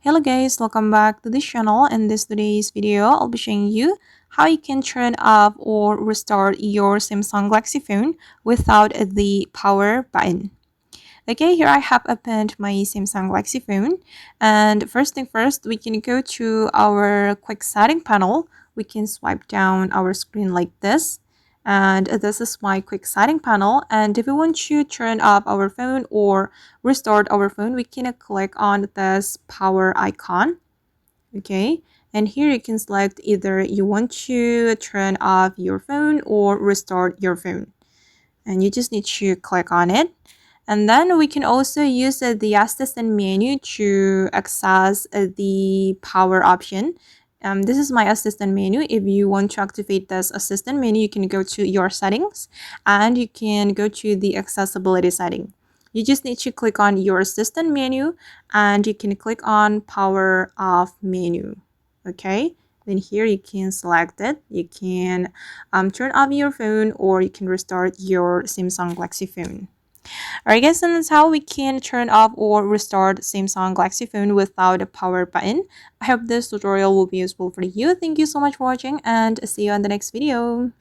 Hello guys, welcome back to this channel. In today's video, I'll be showing you how you can turn off or restart your Samsung Galaxy phone without the power button. Okay, here I have opened my Samsung Galaxy phone, and first thing first, we can go to our quick setting panel. We can swipe down our screen like this, and this is my quick setting panel. And if we want to turn off our phone or restart our phone, we can click on this power icon. Okay, and here you can select either you want to turn off your phone or restart your phone, and you just need to click on it. And then we can also use the assistant menu to access the power option. This is my assistant menu. If you want to activate this assistant menu, you can go to your settings and you can go to the accessibility setting. You just need to click on your assistant menu and you can click on power off menu. Okay, then here you can select it. You can turn off your phone or you can restart your Samsung Galaxy phone. Alright guys, and that's how we can turn off or restart Samsung Galaxy phone without a power button. I hope this tutorial will be useful for you. Thank you so much for watching and see you on the next video.